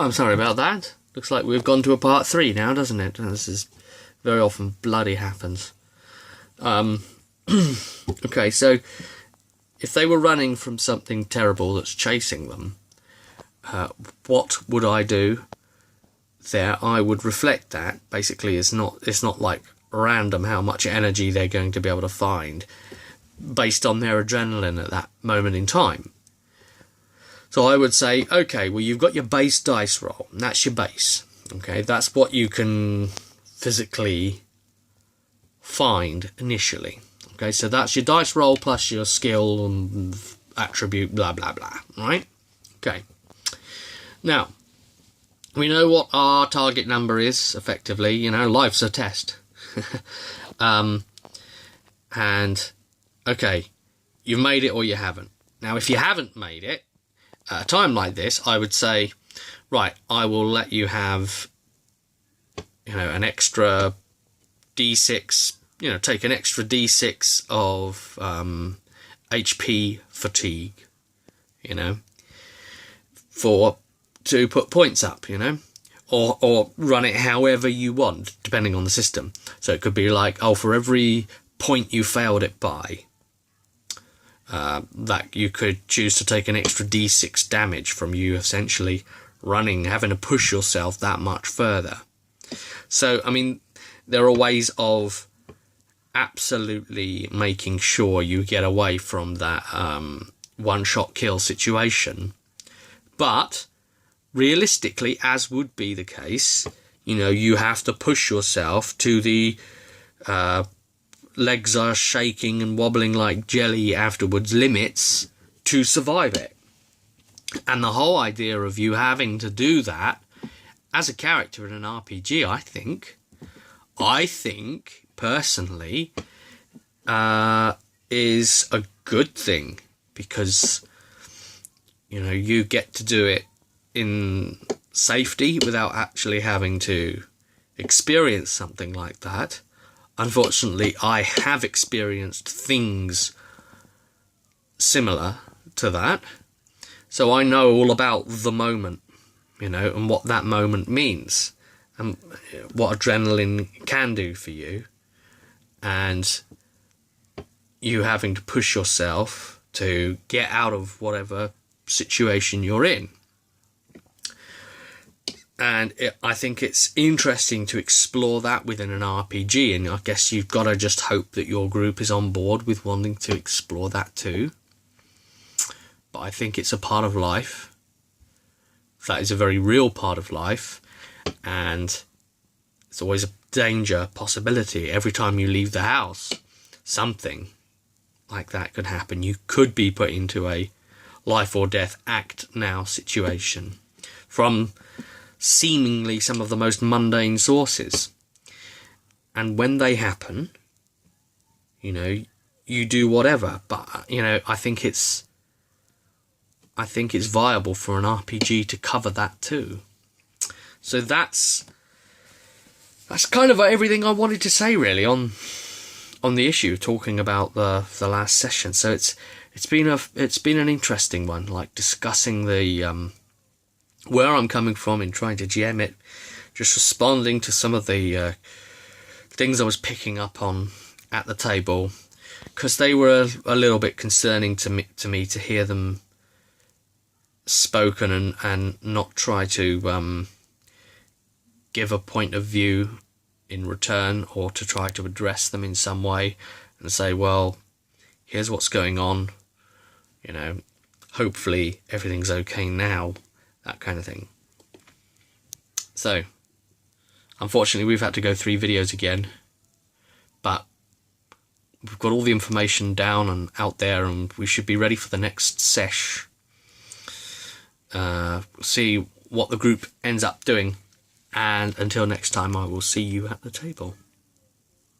I'm sorry about that. Looks like we've gone to a part 3 now, doesn't it? This is very often bloody happens. Okay, so if they were running from something terrible that's chasing them, what would I do there? I would reflect that. Basically, it's not like random how much energy they're going to be able to find based on their adrenaline at that moment in time. So I would say, okay, well, you've got your base dice roll, and that's your base. Okay, that's what you can physically find initially. Okay, so that's your dice roll plus your skill and attribute, blah, blah, blah, right? Okay. Now, we know what our target number is, effectively. You know, life's a test. And, okay, you've made it or you haven't. Now, if you haven't made it, at a time like this, I would say, right, I will let you have, you know, an extra D6, you know, take an extra D6 of HP fatigue, you know, to put points up, you know, or run it however you want, depending on the system. So it could be like, oh, for every point you failed it by, that you could choose to take an extra D6 damage from you essentially having to push yourself that much further. So, I mean, there are ways of absolutely making sure you get away from that one-shot kill situation. But realistically, as would be the case, you know, you have to push yourself to the legs are shaking and wobbling like jelly afterwards limits to survive it. And the whole idea of you having to do that as a character in an RPG, I think personally, is a good thing, because, you know, you get to do it in safety without actually having to experience something like that. Unfortunately, I have experienced things similar to that, so I know all about the moment, you know, and what that moment means, and what adrenaline can do for you, and you having to push yourself to get out of whatever situation you're in. And I think it's interesting to explore that within an RPG, and I guess you've got to just hope that your group is on board with wanting to explore that too. But I think it's a part of life. That is a very real part of life, and it's always a danger, possibility. Every time you leave the house, something like that could happen. You could be put into a life or death act now situation from seemingly some of the most mundane sources. And when they happen, you know, you do whatever. But, you know, I think it's viable for an RPG to cover that too. So that's kind of everything I wanted to say really on the issue, talking about the last session. So it's been an interesting one, like discussing the where I'm coming from in trying to GM it, just responding to some of the things I was picking up on at the table, because they were a little bit concerning to me to hear them spoken and not try to give a point of view in return, or to try to address them in some way and say, well, here's what's going on, you know, hopefully everything's okay now, that kind of thing. So, unfortunately, we've had to go 3 videos again, but we've got all the information down and out there, and we should be ready for the next sesh. See what the group ends up doing, and until next time, I will see you at the table.